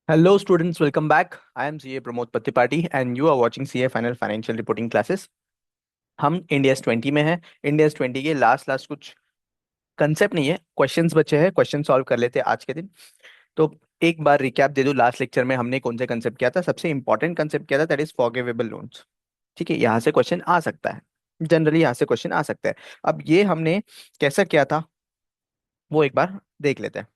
Hello, students. Welcome back. I am CA Pramod Pattipathi, and you are watching CA Final Financial Reporting Classes. हम India's 20 में हैं। India's 20 के last last कुछ concept नहीं है, questions बचे हैं। क्वेश्चन सॉल्व कर लेते हैं आज के दिन। तो एक बार रिकैप दे दूं, लास्ट लेक्चर में हमने कौन से कंसेप्ट किया था। सबसे इंपॉर्टेंट कंसेप्ट किया था, दैट इज फॉरगिवेबल लोन्स। ठीक है, यहाँ से क्वेश्चन आ सकता है, जनरली यहाँ से क्वेश्चन आ सकता है। अब ये हमने कैसा किया था वो एक बार देख लेते हैं।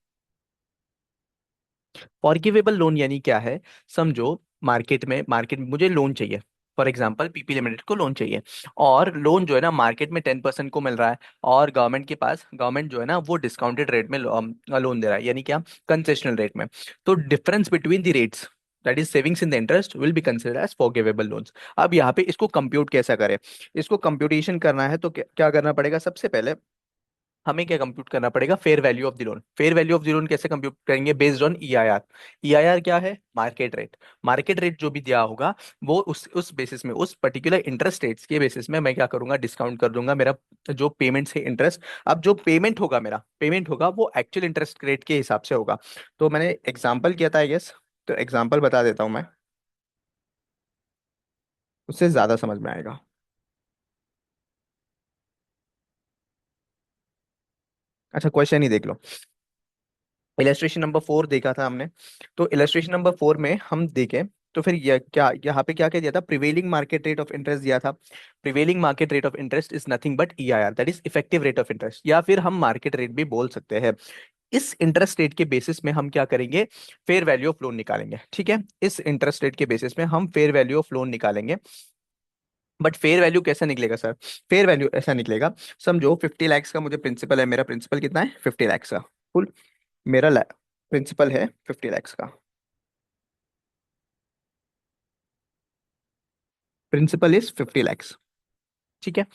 फॉरगिवेबल लोन यानी क्या है, समझो मार्केट में मुझे लोन चाहिए। फॉर एग्जांपल पीपी लिमिटेड को लोन चाहिए, और लोन जो है ना मार्केट में 10% को मिल रहा है, और गवर्नमेंट जो है ना वो डिस्काउंटेड रेट में लोन दे रहा है, यानी क्या, कंसेशनल रेट में। तो difference between the rates, that is savings in the interest, will be considered as forgivable loans. अब यहाँ पे इसको कंप्यूट कैसा करें, इसको कंप्यूटेशन करना है तो क्या करना पड़ेगा। सबसे पहले हमें क्या कंप्यूट करना पड़ेगा, fair value of the loan. Fair value of the loan कैसे कंप्यूट करेंगे, बेस्ड ऑन ईआईआर। ईआईआर क्या है, मार्केट रेट। मार्केट रेट जो भी दिया होगा वो उस बेसिस में, उस पर्टिकुलर इंटरेस्ट रेट्स के बेसिस में मैं क्या करूंगा, डिस्काउंट कर दूंगा मेरा जो पेमेंट है, इंटरेस्ट। अब जो पेमेंट होगा वो एक्चुअल इंटरेस्ट रेट के हिसाब से होगा। तो मैंने एग्जाम्पल किया था आई गेस, तो एग्जाम्पल बता देता हूँ मैं, उससे ज्यादा समझ में आएगा। अच्छा, क्वेश्चन ही देख लो। इलस्ट्रेशन नंबर 4 देखा था हमने। तो इलस्ट्रेशन नंबर 4 में हम देखें, तो फिर यह क्या, यहाँ पे क्या क्या दिया था, prevailing market rate of interest दिया था। Prevailing market rate of interest is nothing but EIR, that is effective rate of interest, या फिर हम मार्केट रेट भी बोल सकते हैं। इस इंटरेस्ट रेट के बेसिस में हम क्या करेंगे, फेयर वैल्यू ऑफ लोन निकालेंगे। ठीक है, इस इंटरेस्ट रेट के बेसिस में हम फेयर वैल्यू ऑफ लोन निकालेंगे। बट फेयर वैल्यू कैसा निकलेगा सर, फेयर वैल्यू ऐसा निकलेगा, समझो 50 लैक्स का मुझे प्रिंसिपल है, मेरा प्रिंसिपल कितना है, 50 लैक्स का फुल। मेरा प्रिंसिपल है 50 लैक्स का। Principal is 50 lakhs. ठीक है।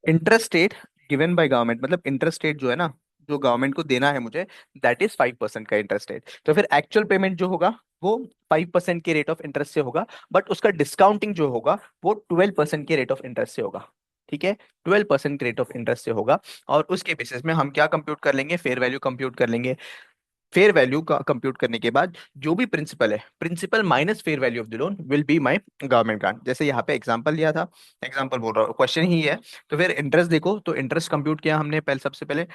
Interest rate given by government, मतलब इंटरेस्ट रेट जो है ना, जो गवर्नमेंट को देना है मुझे, दैट इज 5% का इंटरेस्ट रेट। तो फिर एक्चुअल पेमेंट जो होगा वो 5% के रेट ऑफ इंटरेस्ट से होगा, बट उसका डिस्काउंटिंग जो होगा वो 12% के रेट ऑफ इंटरेस्ट से होगा। ठीक है, 12% के रेट ऑफ इंटरेस्ट से होगा। और उसके बेसिस में हम क्या कंप्यूट कर लेंगे, फेयर वैल्यू कंप्यूट कर लेंगे। फेयर वैल्यू का कंप्यूट करने के बाद जो भी प्रिंसिपल है, principal minus fair value of the loan will be my government grant. जैसे यहाँ पे एग्जांपल लिया था, एग्जांपल बोल रहा हूँ, क्वेश्चन ही है। तो फिर इंटरेस्ट देखो, तो इंटरेस्ट कंप्यूट किया हमने पहले, सबसे पहले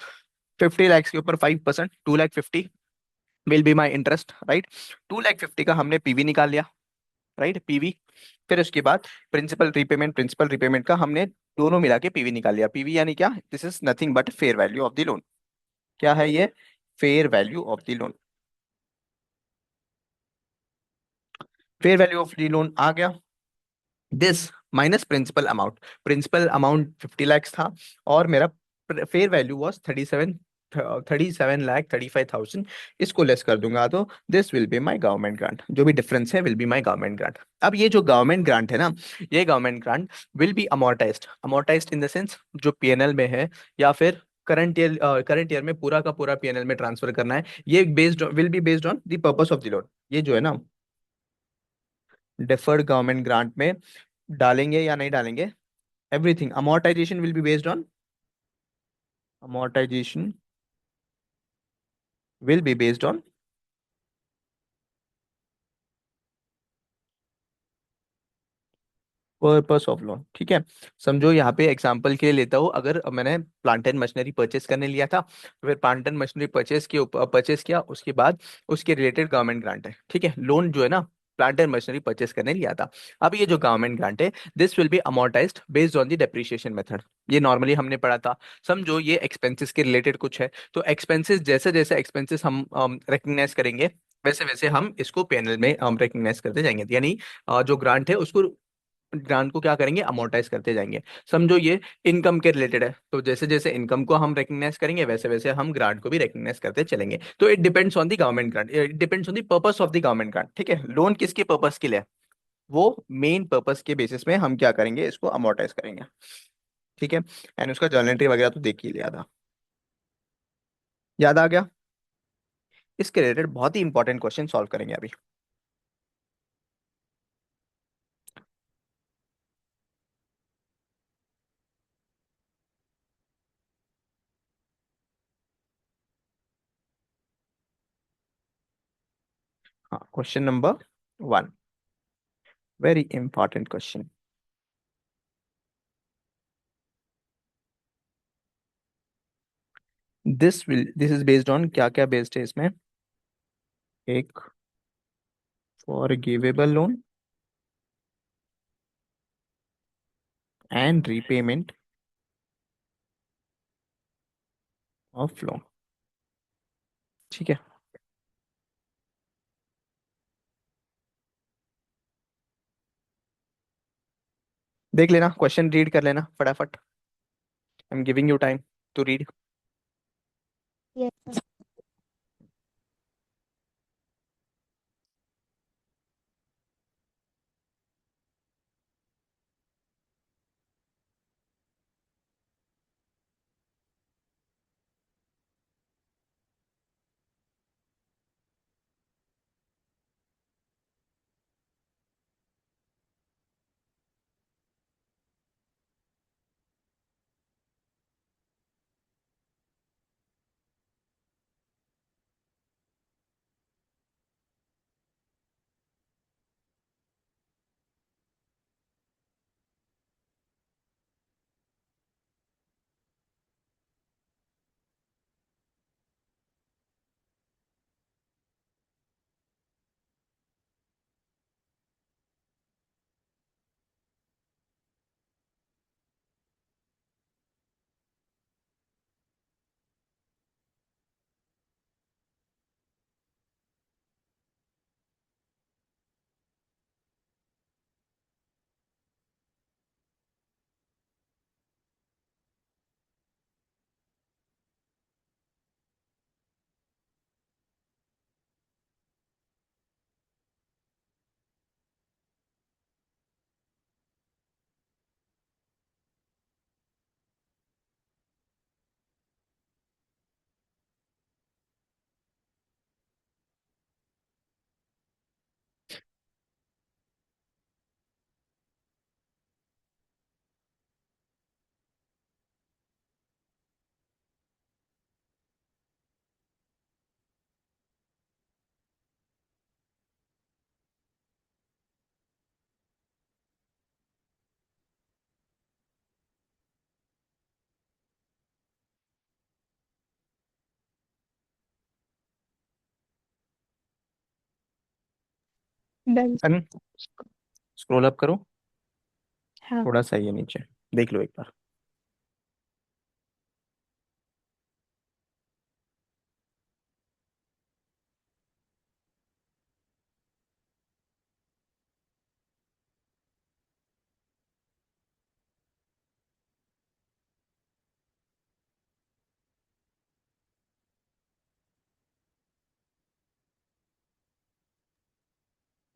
50 लैक्स के ऊपर 5%, 2,50,000 will be my interest, right. 2,50,000 का हमने पीवी निकाल लिया, राइट, पीवी। फिर उसके बाद प्रिंसिपल रिपेमेंट का हमने दोनों मिला के पीवी निकाल लिया। पीवी यानी क्या, this is nothing but fair value of the loan. क्या है ये, fair value of the loan. Fair value of the loan आ गया, this minus principal amount 50 lakhs था, और मेरा फेयर वैल्यू वॉज 37,35,000। इसको लेस कर दूंगा तो this will be my government grant, जो भी डिफरेंस है will be my government grant. अब ये जो गवर्नमेंट ग्रांट है ना, ये government grant will be amortised in the sense, जो पीएनएल में है, या फिर करंट ईयर में पूरा का पूरा पीएनएल में ट्रांसफर करना है। ये based will be based on the purpose of the loan. ये जो है ना, डिफर्ड गवर्नमेंट ग्रांट में डालेंगे या नहीं डालेंगे, everything amortization will be based on, amortization will be based on purpose of loan. ठीक है, समझो यहाँ पे एग्जांपल के लिए लेता हूँ, अगर मैंने प्लांट एंड मशीनरी परचेस करने लिया था, तो फिर प्लांट एंड मशीनरी परचेस किया, उसके बाद उसके रिलेटेड गवर्नमेंट ग्रांट है। ठीक है, लोन जो है ना, प्लांट एंड मशीनरी परचेस करने लिया था। अब ये जो गवर्नमेंट ग्रांट है, this will be amortised based on the depreciation method. ये नॉर्मली हमने पढ़ा था। समझो ये एक्सपेंसेस के रिलेटेड कुछ है, तो एक्सपेंसेस जैसे जैसे एक्सपेंसेस हम रिकग्नाइज करेंगे, वैसे वैसे हम इसको पीएनएल में रिकग्नाइज करते जाएंगे, यानी जो ग्रांट है उसको, ग्रांट को क्या करेंगे, अमोर्टाइज करते जाएंगे। समझो ये इनकम के रिलेटेड है, तो जैसे जैसे इनकम को हम रिकग्नाइज करेंगे, वैसे वैसे हम ग्रांट को भी रिकग्नाइज करते चलेंगे। तो it depends on the government grant, it depends on the purpose of the government grant. ठीक है, लोन किसके पर्पस के लिए है, वो मेन पर्पस के बेसिस में हम क्या करेंगे, इसको अमोर्टाइज करेंगे। ठीक है, एंड उसका जर्नल एंट्री वगैरह तो देख ही लिया था, याद आ गया। इसके रिलेटेड बहुत ही इंपॉर्टेंट क्वेश्चन सॉल्व करेंगे अभी। हाँ, question number 1, very important question. This is based on, क्या क्या बेस्ड है इसमें? एक forgivable loan and repayment of loan. ठीक है, देख लेना, क्वेश्चन रीड कर लेना फटाफट। I am giving you time to read. Yes. Done. Done. Scroll up करो, हाँ। थोड़ा सा ये नीचे देख लो एक बार।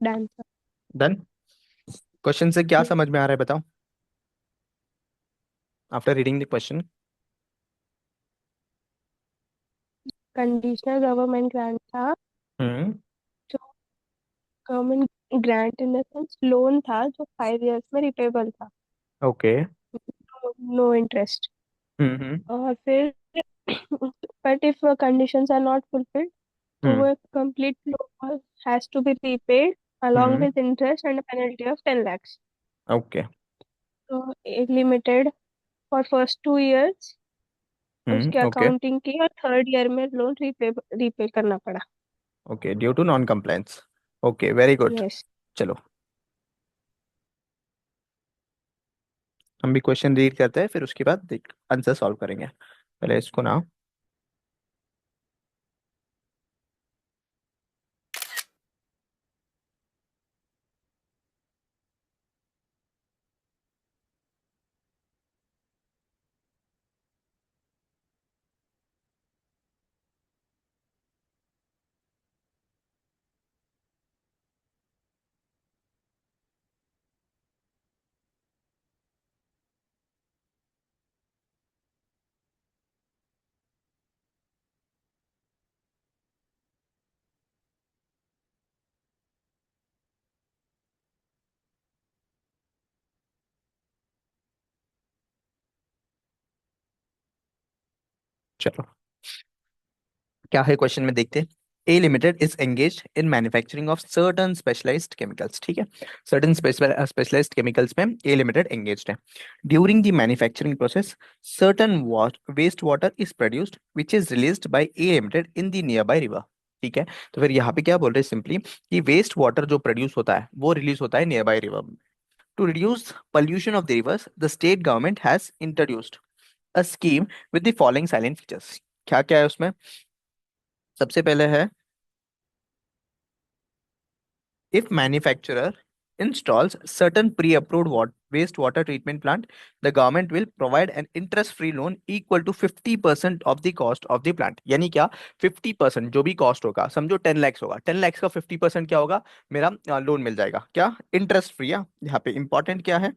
डन। डन। क्वेश्चन से क्या समझ में आ रहा है बताओ, after reading the question. Conditional government grant था, हम्म। जो government grant in the sense loan था जो 5 years में रिपेबल था। ओके। No interest. हम्म। और फिर but if conditions are not fulfilled तो हम्म। वो complete loan has to be repaid along hmm. with interest and a penalty of 10 lakhs. Okay. तो एक लिमिटेड फॉर फर्स्ट 2 years उसके okay. Accounting की, और third year में loan repay repay करना पड़ा। Okay, due to non compliance. Okay, very good. Yes. चलो, हम भी क्वेश्चन रीड करते हैं, फिर उसके बाद देख आंसर सॉल्व करेंगे। पहले इसको ना, चलो क्या है क्वेश्चन में देखते हैं। A limited is engage in manufacturing of certain specialized chemicals, ठीक है। सर्टन स्पेशलाइज्ड केमिकल्स में ए लिमिटेड एंगेज्ड है। During the manufacturing process certain waste water is produced which is released by A limited in the nearby river, ठीक है। तो फिर यहाँ पे क्या बोल रहे हैं सिंपली कि वेस्ट वाटर जो प्रोड्यूस होता है वो रिलीज होता है nearby river. To reduce pollution of the rivers, the state government has introduced a scheme with the following silent features। क्या क्या है उसमें? सबसे पहले है, if manufacturer installs certain pre-approved wastewater treatment plant, the government will provide an interest-free loan equal to 50% of the cost of the plant। यानी क्या? 50% जो भी कॉस्ट होगा, समझो 10 lakhs होगा, 10 lakhs का 50% क्या होगा? मेरा लोन मिल जाएगा। क्या? इंटरेस्ट फ्री है। यहाँ पे इंपॉर्टेंट क्या है?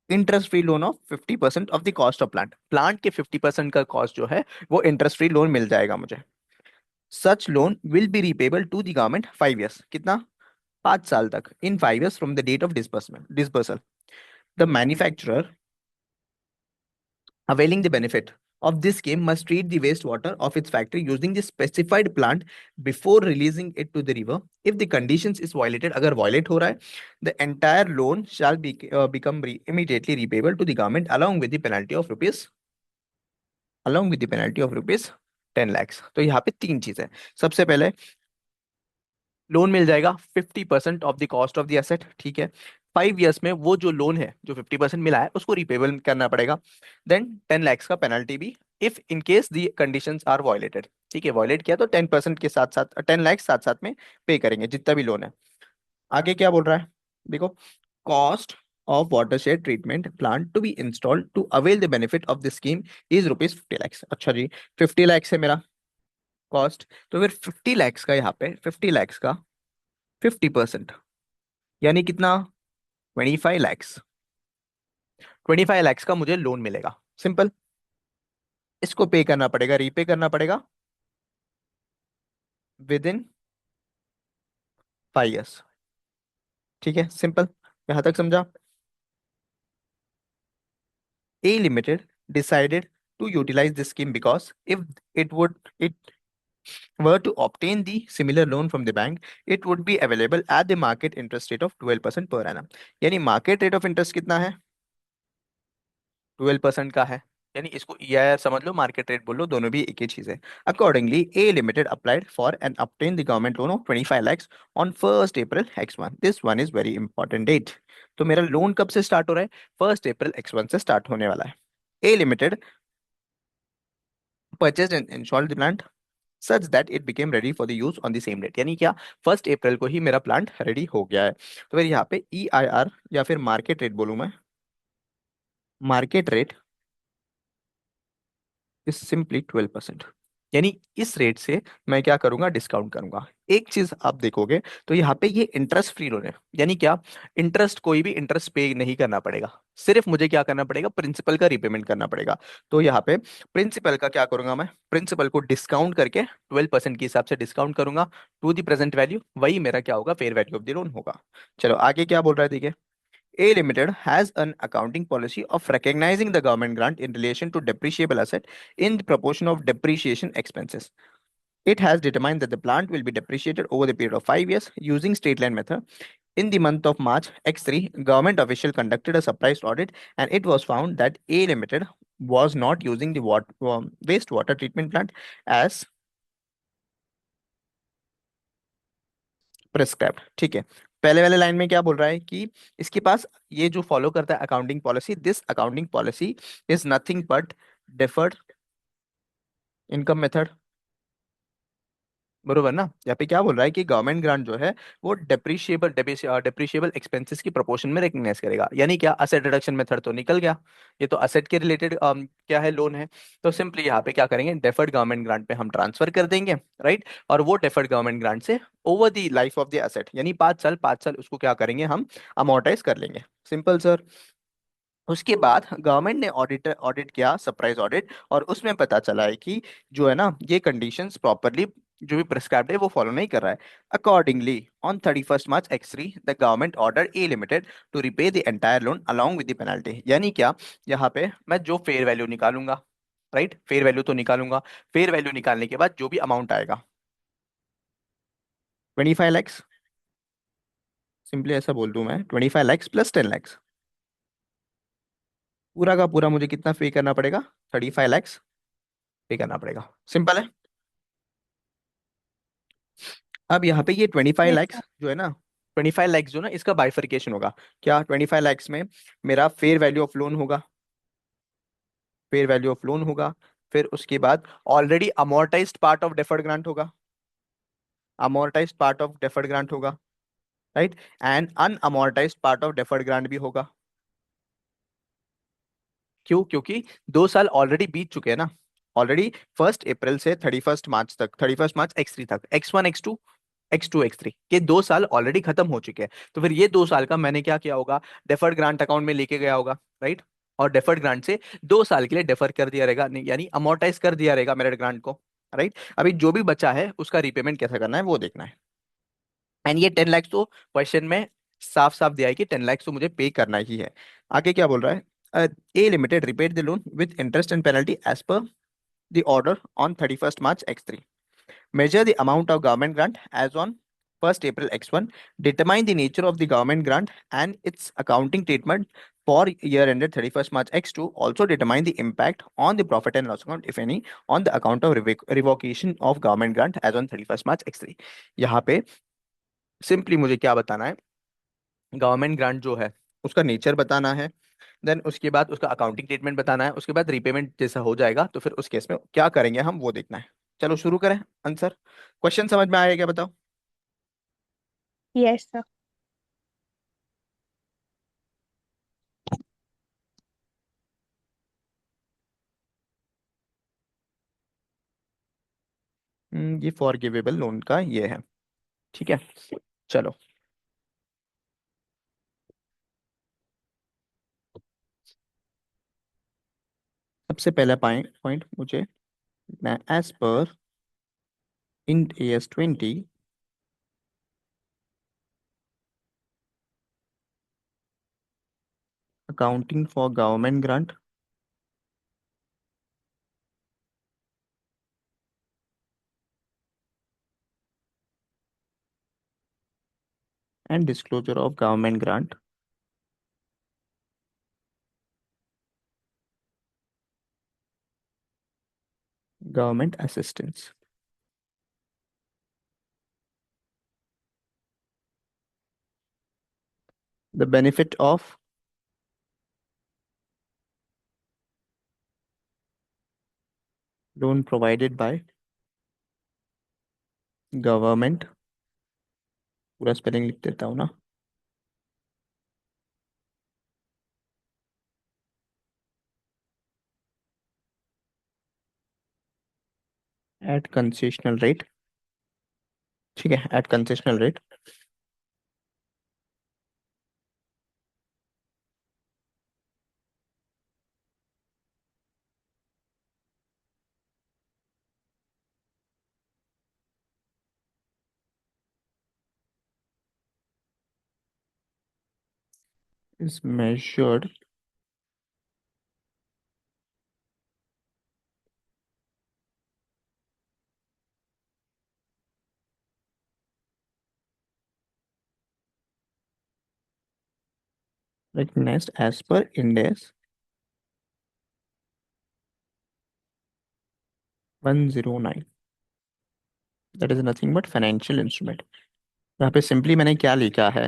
Interest free loan of 50% of the cost of plant. Plant के 50% का कॉस्ट जो है वो इंटरेस्ट फ्री लोन मिल जाएगा मुझे। Such loan will be repayable to the government 5 years, कितना? 5 साल तक, इन 5 years from the date of disbursal. The manufacturer availing the benefit of this scheme must treat the wastewater of its factory using the specified plant before releasing it to the river. If the conditions is violated, अगर violate हो रहा है, the entire loan shall become immediately repayable to the government along with the penalty of rupees 10 lakhs। तो यहाँ पे तीन चीजें। सबसे पहले लोन मिल जाएगा 50% of the cost of the asset, ठीक है। 5 years में वो जो लोन है जो 50% मिला है उसको रिपेबल करना पड़ेगा। देन 10 lakhs का पेनल्टी भी, if in case the conditions are violated, ठीक है। वायलेट किया तो 10% के साथ साथ 10 lakhs साथ साथ में पे करेंगे जितना भी लोन है। आगे क्या बोल रहा है देखो, cost of watershed treatment plant to be installed to avail the benefit of the scheme is rupees 50 lakhs। अच्छा जी, 50 lakhs है मेरा कॉस्ट। तो फिर 50 lakhs का, यहाँ पे 50 lakhs का 50% यानी कितना? 25 lakhs। 25 lakhs का मुझे लोन मिलेगा, सिंपल। इसको पे करना पड़ेगा, रीपे करना पड़ेगा विद इन 5 years, ठीक है, सिंपल। यहां तक समझा? A Limited decided to utilize this scheme because if it were to obtain the similar loan from the bank, it would be available at the market interest rate of 12% per annum। यानी market rate of interest कितना है? 12% का है। यानी इसको EIR समझ लो, market rate बोल लो, दोनों भी एक ही चीज है। Accordingly A limited applied for and obtained the government loan of 25 lakhs on 1st April X1। This one is very important date. तो मेरा लोन कब से स्टार्ट हो रहा है? 1st April X1 से स्टार्ट होने वाला है। A limited purchase and installed the plant such that it became ready for the use on the same date. यानी क्या? 1st April को ही मेरा प्लांट रेडी हो गया है। तो फिर यहाँ पे EIR या फिर मार्केट रेट बोलूं मैं, मार्केट रेट इज सिंपली 12%। यानी इस रेट से मैं क्या करूंगा? डिस्काउंट करूंगा। एक चीज आप देखोगे तो यहाँ पे ये इंटरेस्ट फ्री लोन है। यानी क्या? इंटरेस्ट, कोई भी इंटरेस्ट पे नहीं करना पड़ेगा, सिर्फ मुझे क्या करना पड़ेगा? प्रिंसिपल का रिपेमेंट करना पड़ेगा। तो यहाँ पे प्रिंसिपल का क्या करूंगा मैं? प्रिंसिपल को डिस्काउंट करके 12% के हिसाब से डिस्काउंट करूंगा टू दी प्रेजेंट वैल्यू, वही मेरा क्या होगा? Fair value of the loan होगा। चलो आगे क्या बोल रहा है देखिए। A Limited has an accounting policy of recognizing the government grant in relation to depreciable asset in the proportion of depreciation expenses. It has determined that the plant will be depreciated over the period of 5 years using straight line method. In the month of March X3, government official conducted a surprise audit and it was found that A Limited was not using the wastewater treatment plant as prescribed, ठीक है। पहले वाले line में क्या बोल रहा है कि इसके पास ये जो फॉलो करता है accounting policy, this accounting policy is nothing but deferred income method, बरोबर ना। यहाँ पे क्या बोल रहा है कि गवर्नमेंट ग्रांट जो है वो डेप्रिशिएबल एक्सपेंसेस की प्रोपोर्शन में रिकग्नाइज करेगा। यानी क्या? असेट रिडक्शन मेथड तो निकल गया, ये तो असेट के रिलेटेड क्या है? लोन है। तो सिंपली यहाँ पे क्या करेंगे? डेफर्ड गवर्नमेंट ग्रांट पे हम ट्रांसफर कर देंगे, राइट। और वो डेफर्ड गवर्नमेंट ग्रांट से over the life of the asset यानी 5 साल, 5 साल उसको क्या करेंगे? हम अमोर्टाइज कर लेंगे, सिंपल सर। उसके बाद गवर्नमेंट ने ऑडिट किया, सरप्राइज ऑडिट, और उसमें पता चला है कि जो है ना, ये कंडीशंस प्रॉपरली जो भी प्रिस्क्राइब्ड है वो फॉलो नहीं कर रहा है। Accordingly on 31st March X3 the government order A limited to repay the entire loan along with the penalty. यानी क्या? यहाँ पे मैं जो फेयर वैल्यू निकालूंगा, राइट, फेयर वैल्यू तो निकालूंगा। फेयर वैल्यू निकालने के बाद जो भी अमाउंट आएगा, 25 लैक्स, सिंपली ऐसा बोल दूं मैं, 25 लैक्स प्लस 10 लैक्स, पूरा का पूरा मुझे कितना पे करना पड़ेगा, 35 लैक्स पे करना पड़ेगा। सिंपल है। अब यहाँ पे ये twenty five yes lakhs sir. जो है ना, 25 लैक्स जो ना, इसका बाइफरकेशन होगा। क्या 25 लैक्स में मेरा फेयर वैल्यू ऑफ लोन होगा, फेयर वैल्यू ऑफ लोन होगा, फिर उसके बाद already amortized part of deferred grant होगा, amortized part of deferred grant होगा, right, and unamortized part of deferred grant भी होगा। क्यों? क्योंकि 2 साल ऑलरेडी बीत चुके हैं ना, ऑलरेडी 1 अप्रैल से 31 मार्च तक, 31 मार्च X3 तक, X1 X2 X2 X3 के 2 साल ऑलरेडी खत्म हो चुके हैं। तो फिर ये 2 साल का मैंने क्या किया होगा, डेफर्ड ग्रांट अकाउंट में लेके गया होगा, राइट, और डेफर्ड ग्रांट से 2 साल के लिए डेफर कर दिया रहेगा, यानी अमोर्टाइज कर दिया रहेगा मेरे ग्रांट को, राइट। अभी जो भी बचा है उसका रीपेमेंट कैसे करना है वो देखना है। एंड ये 10 लैक्स तो क्वेश्चन में साफ साफ दिया है कि 10 लैक्स तो मुझे पे करना ही है। आगे क्या बोल रहा है, A limited repaid the loan with interest and penalty as per the order on 31 March X3। Measure the amount of government grant as on 1st April X1. Determine the nature of the government grant and its accounting treatment for year ended 31st March X2. Also determine the impact on the profit and loss account, if any, on the account of revocation of government grant as on 31st March X3। यहाँ पे simply मुझे क्या बताना है, government grant जो है उसका nature बताना है, देन उसके बाद उसका अकाउंटिंग ट्रीटमेंट बताना है, उसके बाद रीपेमेंट जैसा हो जाएगा तो फिर उस केस में क्या करेंगे हम वो देखना है। चलो शुरू करें आंसर। क्वेश्चन समझ में आया क्या बताओ? Yes sir. ये फॉरगिवेबल लोन का ये है, ठीक है। चलो, सबसे पहला पॉइंट मुझे as per in AS 20 accounting for government grant and disclosure of government grant, government assistance, the benefit of loan provided by government, पूरा स्पेलिंग लिख देता हूँ ना, एट कंसेशनल रेट, ठीक है, at concessional rate, is measured recognized as per Ind AS 109, that is nothing but financial instrument। यहाँ पे simply मैंने क्या लिखा है,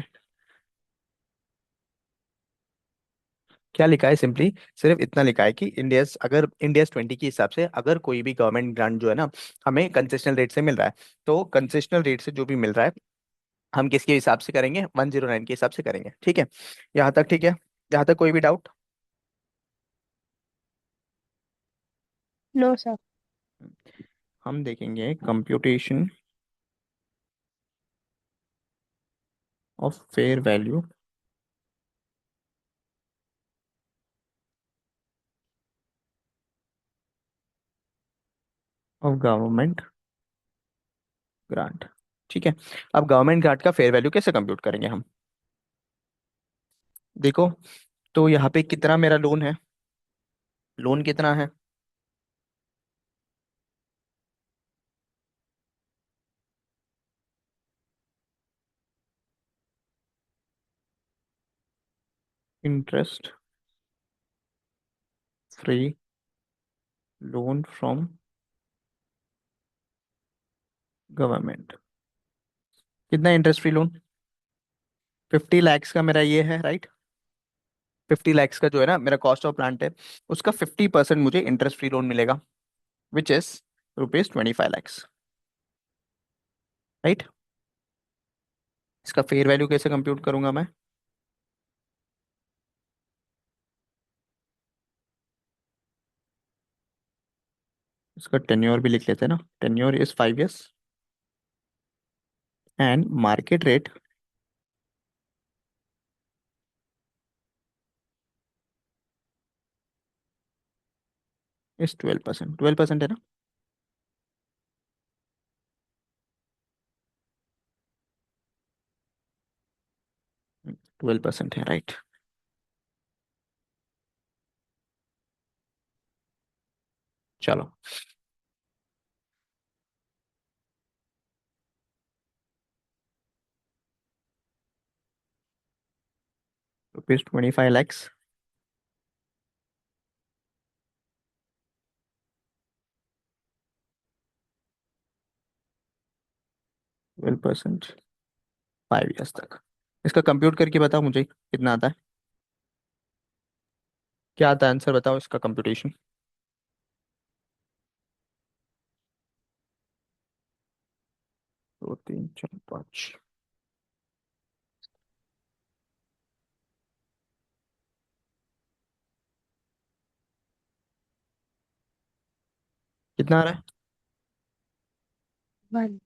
क्या लिखा है, सिंपली सिर्फ इतना लिखा है कि इंडियस, अगर इंडियस 20 के हिसाब से अगर कोई भी गवर्नमेंट ग्रांट जो है ना हमें कंसेशनल रेट से मिल रहा है, तो कंसेशनल रेट से जो भी मिल रहा है हम किसके हिसाब से करेंगे, 109 के हिसाब से करेंगे, ठीक है। यहाँ तक ठीक है? यहाँ तक कोई भी डाउट? No sir. हम देखेंगे computation of fair value of government grant, ठीक है। अब गवर्नमेंट ग्रांट का फेयर वैल्यू कैसे कंप्यूट करेंगे हम, देखो, तो यहाँ पे कितना मेरा लोन है, लोन कितना है, interest free loan from government. कितना इंटरेस्ट फ्री लोन? 50 लैक्स का मेरा ये है, राइट? 50 लैक्स का जो है ना मेरा कॉस्ट ऑफ प्लांट है, उसका 50% मुझे इंटरेस्ट फ्री लोन मिलेगा, which is rupees 25 lakhs, right? इसका फेयर वैल्यू कैसे कंप्यूट करूंगा मैं? इसका टेन्योर भी लिख लेते हैं ना, tenure is 5 years and market rate is 12%। 12% है ना? 12% है, राइट? चलो, रुपीज 25 लैक्स, 12%, 5 years तक। इसका कंप्यूट करके बताओ मुझे कितना आता है, क्या आता है आंसर, बताओ इसका कंप्यूटेशन। 2 3 4 5। कितना आ रहा है? 1।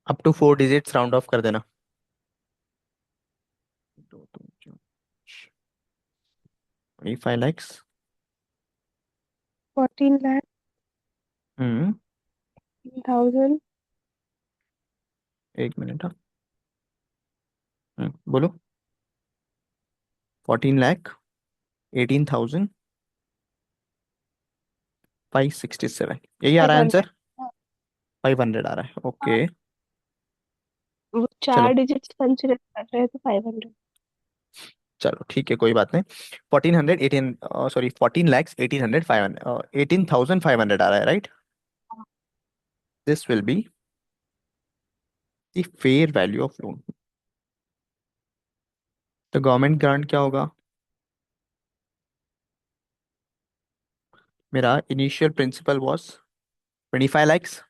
Up to 4 digits round off कर देना। 25 लैक्स। 14 लाख हम्म। 1000। 1 मिनट, हाँ। बोलो। 14,18,567, यही आ रहा है 500। आंसर? 500 आ रहा है, ओके। वो चलो, 4 डिजिट्स कंसिडर कर रहे हैं तो 500। चलो ठीक है, कोई बात नहीं। 1418, सॉरी, 14,18,500, 18,500 आ रहा है, right? This will be the fair value of loan. तो गवर्नमेंट ग्रांट क्या होगा? मेरा इनिशियल प्रिंसिपल वॉज 25 लैक्स,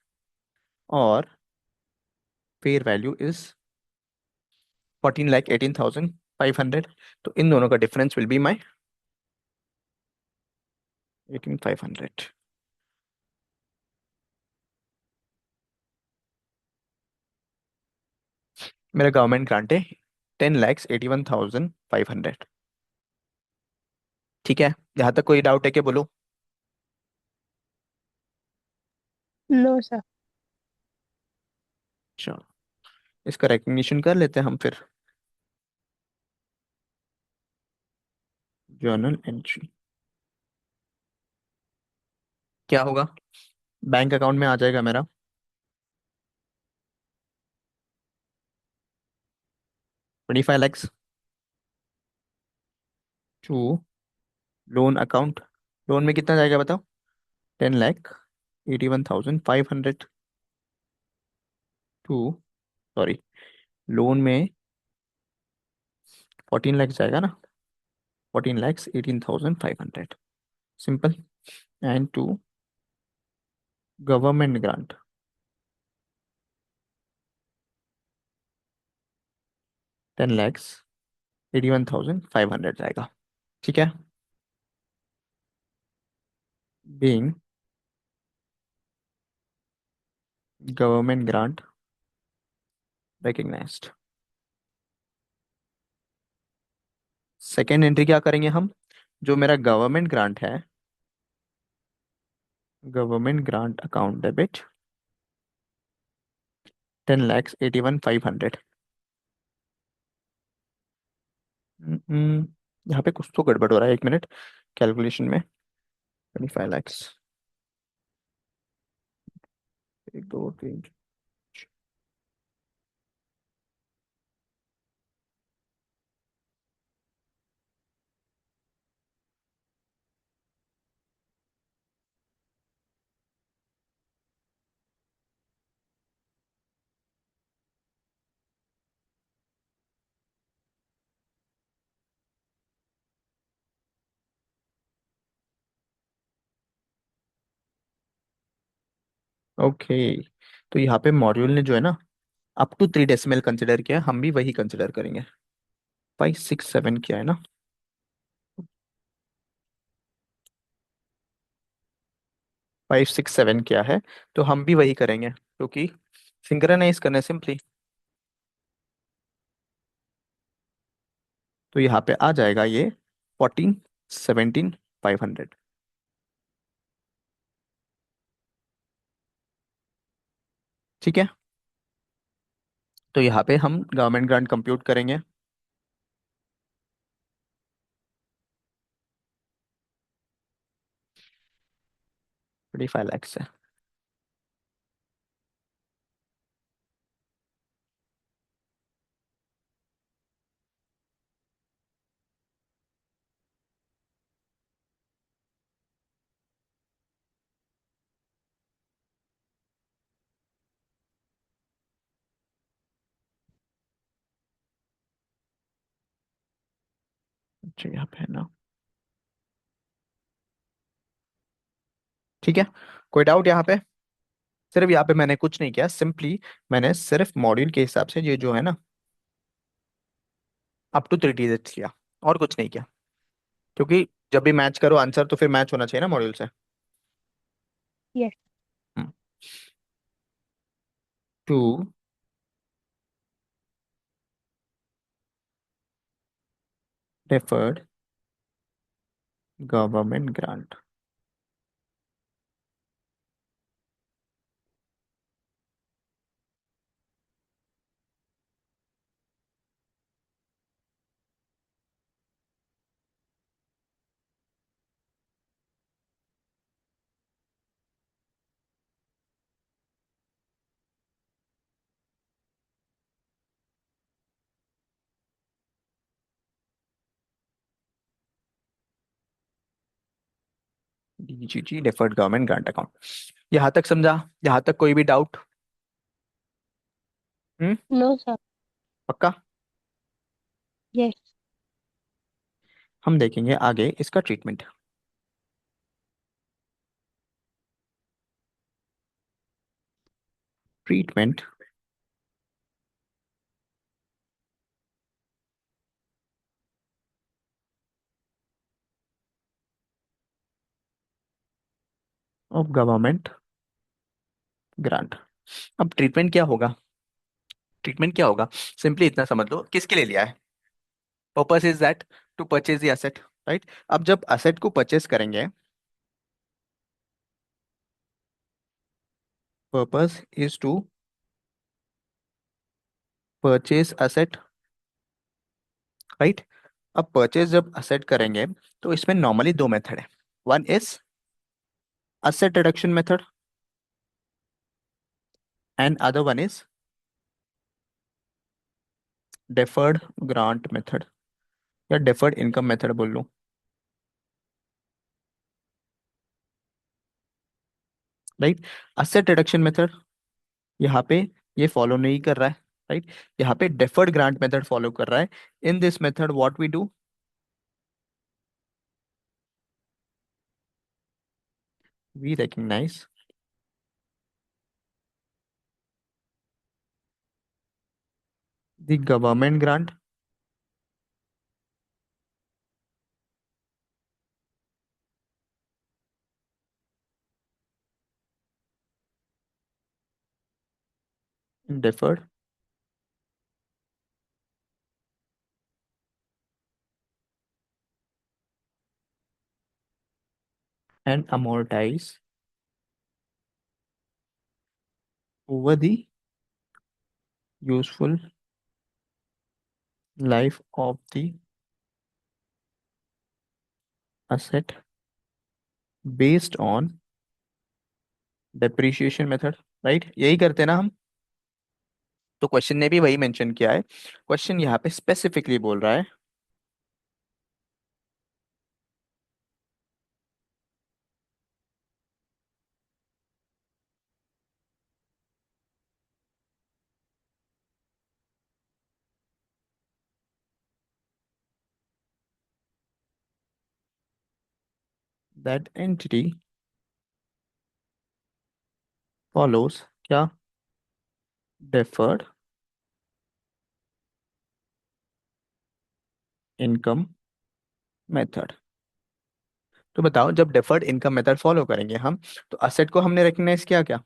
और फेयर वैल्यू इज 14,18,500। तो इन दोनों का डिफरेंस विल बी माई 18,500। मेरा गवर्नमेंट ग्रांट है 10,81,500। ठीक है, यहाँ तक कोई डाउट है कि बोलो? No sir. चलो, इसका रिकग्निशन कर लेते हैं हम फिर। जर्नल एंट्री क्या होगा? बैंक अकाउंट में आ जाएगा मेरा 25 lakhs to loan account. Loan में कितना जाएगा बताओ? 10,81,500 टू, सॉरी, लोन में 14 लैक्स जाएगा ना, 14,18,500, simple. And to government grant 10,81,500 जाएगा। ठीक है, being government grant recognized. Second entry क्या करेंगे हम? जो मेरा गवर्नमेंट ग्रांट है गवर्नमेंट ग्रांट अकाउंट डेबिट 10,81,500। यहाँ पे कुछ तो गड़बड़ हो रहा है, एक मिनट कैलकुलेशन में। 25 लैक्स, एक दो तीन। ओके, तो यहाँ पे मॉड्यूल ने जो है ना अप टू 3 डेसिमल कंसिडर किया है, हम भी वही कंसिडर करेंगे। 567 किया है ना? 567 किया है, तो हम भी वही करेंगे क्योंकि सिंक्रोनाइज करना सिंपली। तो यहाँ पे आ जाएगा ये 14, 17, 500। ठीक है, तो यहाँ पे हम गवर्नमेंट ग्रांट कंप्यूट करेंगे। 25 लैक्स है। अच्छा, यहाँ पे है ना? ठीक है, कोई डाउट यहाँ पे? सिर्फ यहाँ पे मैंने कुछ नहीं किया, सिंपली मैंने सिर्फ मॉड्यूल के हिसाब से ये जो है ना अप टू 3 डिजिट्स किया, और कुछ नहीं किया। क्योंकि जब भी मैच करो आंसर तो फिर मैच होना चाहिए ना मॉड्यूल से। Yes. To deferred government grant. DGG deferred government grant account. यहाँ तक समझा? यहाँ तक कोई भी डाउट? हम्म। No sir. पक्का? यस। हम देखेंगे आगे इसका treatment. Treatment of government grant. अब ट्रीटमेंट क्या होगा? ट्रीटमेंट क्या होगा? सिंपली इतना समझ लो, किसके लिए लिया है? Purpose is that to purchase the asset, right? अब जब एसेट को परचेज करेंगे, purpose is to purchase asset, right? अब परचेज जब एसेट करेंगे तो इसमें नॉर्मली दो मेथड है। One is asset reduction method and other one is deferred grant method, या डेफर्ड इनकम मेथड बोल लो, राइट? एसेट रिडक्शन मेथड यहाँ पे ये फॉलो नहीं कर रहा है, राइट? यहाँ पे डेफर्ड ग्रांट मेथड फॉलो कर रहा है। In this method what we do, we recognize the government grant deferred and amortize over the useful life of the asset based on depreciation method, right? यही करते हैं ना हम। तो क्वेश्चन ने भी वही मेंशन किया है। क्वेश्चन यहाँ पे स्पेसिफिकली बोल रहा है दैट एंटिटी फॉलोज क्या, डेफर्ड इनकम मेथड। तो बताओ, जब डेफर्ड इनकम मेथड फॉलो करेंगे हम, तो असेट को हमने रिकग्नाइज किया क्या?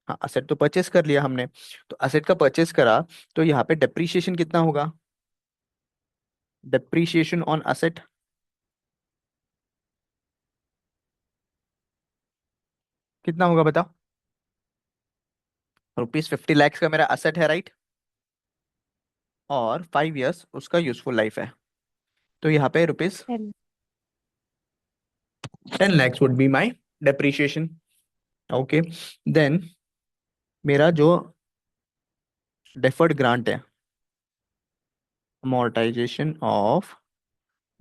हाँ, असेट तो परचेस कर लिया हमने। तो असेट का परचेस करा, तो यहाँ पे डेप्रीशिएशन कितना होगा? डेप्रीशिएशन ऑन असेट कितना होगा बताओ? ₹50 लाख का मेरा असेट है, राइट? और 5 years उसका यूजफुल लाइफ है। तो यहाँ पे ten. ₹10 lakhs would be my depreciation. Okay, then मेरा जो डेफर्ड ग्रांट है, amortization of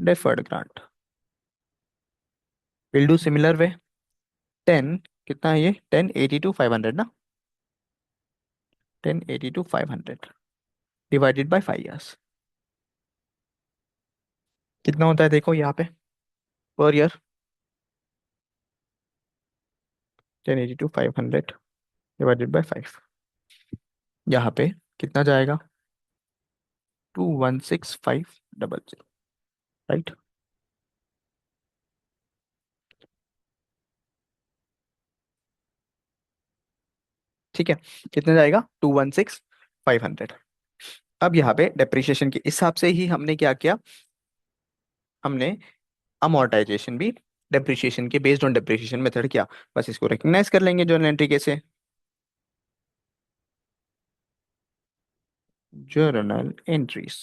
deferred grant, will do similar way. 10, कितना है ये? 1082,500 ना? 1082,500 डिवाइडेड बाय 5 years, कितना होता है देखो यहाँ पे पर ईयर? 1082,500 डिवाइडेड बाय 5, यहाँ पे कितना जाएगा? 216,500, राइट? ठीक है, कितना जाएगा? 216,500। अब यहाँ पे डेप्रिसिएशन के हिसाब से ही हमने क्या किया, हमने अमोर्टाइजेशन भी डेप्रिसिएशन के बेस्ड ऑन डेप्रिसिएशन मेथड किया। बस इसको रिकग्नाइज कर लेंगे जर्नल एंट्री कैसे। जर्नल एंट्रीज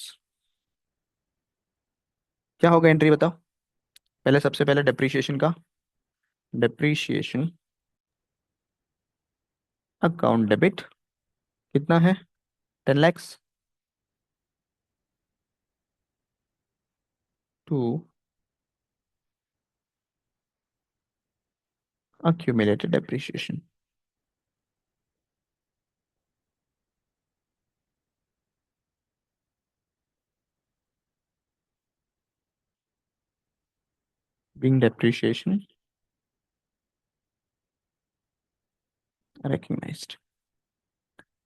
क्या होगा? एंट्री बताओ पहले, सबसे पहले डेप्रिसिएशन का। डेप्रिसिएशन अकाउंट डेबिट कितना है? 10 lakhs to accumulated depreciation being depreciation recognized।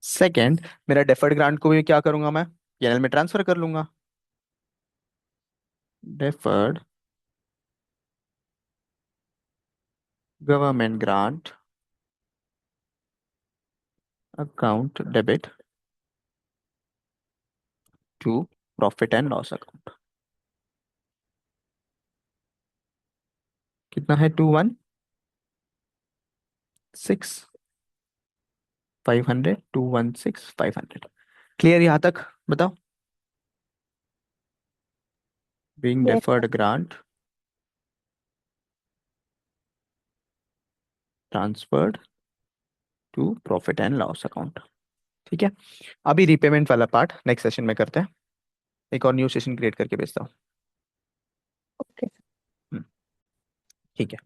Second, मेरा डेफर्ड ग्रांट को भी क्या करूंगा मैं? पीएनएल में ट्रांसफर कर लूंगा। Deferred government grant account debit to profit and loss account, कितना है? 216,500, 216,500। क्लियर यहाँ तक? बताओ। being yes sir. deferred grant transferred to profit and loss account। ठीक है, अभी रीपेमेंट वाला पार्ट नेक्स्ट सेशन में करते हैं। एक और न्यू सेशन क्रिएट करके भेजता हूँ। ओके। हम्म, ठीक है।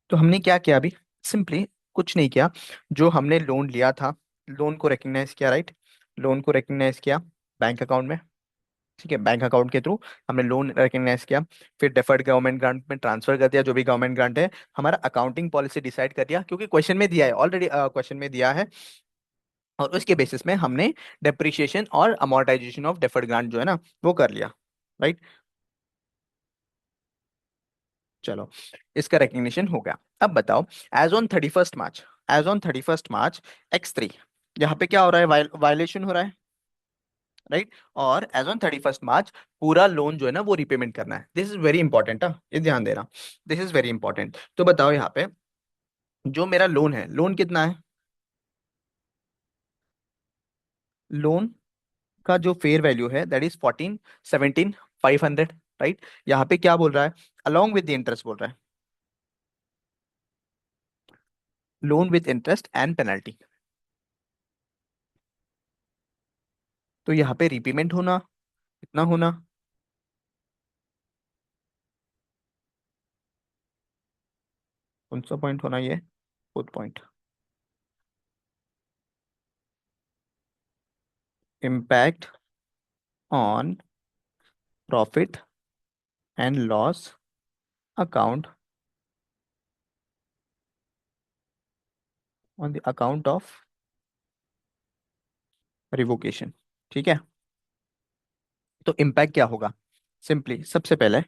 तो हमने क्या किया अभी? सिंपली कुछ नहीं किया। जो हमने लोन लिया था, लोन को रिकग्नाइज किया, राइट? लोन को रिकग्नाइज किया बैंक अकाउंट में। ठीक है, बैंक अकाउंट के थ्रू हमने लोन रिकग्नाइज किया। फिर डेफर्ड गवर्नमेंट ग्रांट में ट्रांसफर कर दिया, जो भी गवर्नमेंट ग्रांट है। हमारा अकाउंटिंग पॉलिसी डिसाइड कर दिया, क्योंकि क्वेश्चन में दिया है ऑलरेडी, क्वेश्चन में दिया है। और उसके बेसिस में हमने डेप्रिसिएशन और अमोर्टाइजेशन ऑफ डेफर्ड ग्रांट जो है ना, वो कर लिया, राइट? चलो, इसका रिकग्निशन हो गया। अब बताओ, as on 31 March, as on 31 March X3, यहाँ पे क्या हो रहा है? वायलेशन हो रहा है, राइट? और एज ऑन 31 मार्च पूरा लोन जो है ना, वो रिपेमेंट करना है। दिस इज वेरी इंपॉर्टेंट, ये ध्यान देना। This is very important. तो बताओ यहाँ पे, जो मेरा लोन है, लोन कितना है? लोन का जो फेयर वैल्यू है दैट इज 14, 17, 500, राइट। यहाँ पे क्या बोल रहा है, अलॉन्ग विद द इंटरेस्ट बोल रहा है, loan with interest and penalty. तो यहाँ पे रिपेमेंट होना कितना होना, कौन सा पॉइंट होना ये, fourth point, impact on profit and loss account, on the account of revocation. ठीक है, तो इम्पैक्ट क्या होगा, सिंपली सबसे पहले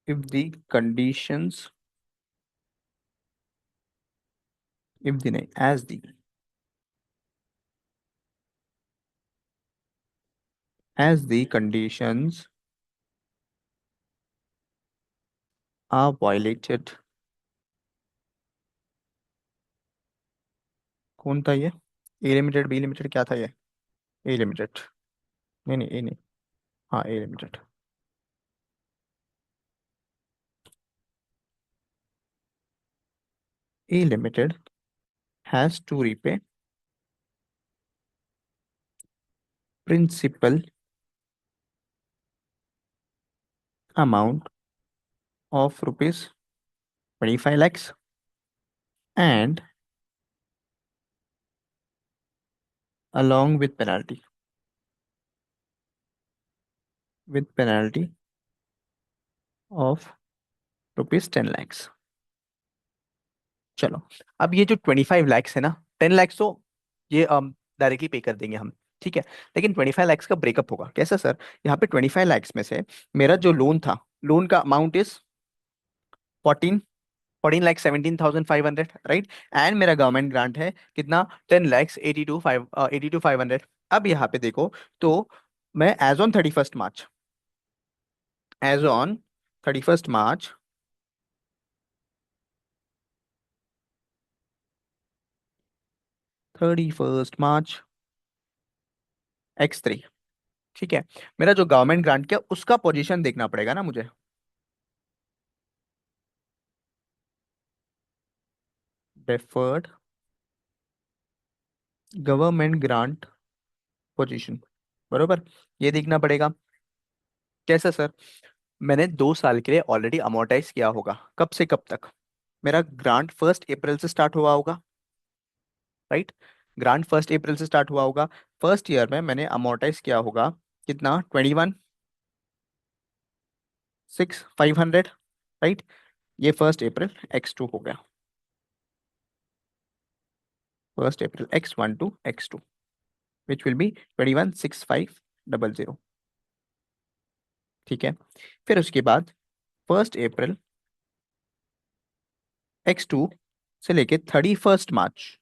if the conditions, if the नहीं, as the conditions are violated, कौन था ये, ए लिमिटेड बी लिमिटेड क्या था ये, ए लिमिटेड, नहीं नहीं ए नहीं, हाँ A limited, A limited has to repay principal amount of rupees 25 lakhs and along with penalty of rupees 10 lakhs। चलो, अब ये जो 25 lakhs है ना, 10 lakhs तो ये डायरेक्टली पे कर देंगे हम, ठीक है। लेकिन 25 lakhs का ब्रेकअप होगा कैसा सर, यहाँ पे 25 lakhs में से मेरा जो लोन था, लोन का amount is 14 14 lakh 17,500, right. And मेरा गवर्नमेंट ग्रांट है कितना, 10 lakhs 82 500। अब यहाँ पे देखो, तो मैं as on 31st March 31st March X3, ठीक है, मेरा जो गवर्नमेंट ग्रांट किया उसका पोजीशन देखना पड़ेगा ना मुझे, डेफर्ड गवर्नमेंट ग्रांट पोजीशन, बरोबर, ये देखना पड़ेगा। कैसा सर, मैंने 2 साल के लिए ऑलरेडी अमोर्टाइज किया होगा, कब से कब तक, मेरा ग्रांट 1 अप्रैल से स्टार्ट हुआ होगा, राइट। ग्रांट 1 अप्रैल से स्टार्ट हुआ होगा, फर्स्ट ईयर में मैंने अमोर्टाइज किया होगा कितना, 21,6,500, राइट। ये 1 अप्रैल X2 हो गया, 1 अप्रैल X1 to X2 which will be 21,6,500, ठीक है। फिर उसके बाद 1 अप्रैल X2 से लेके 31st मार्च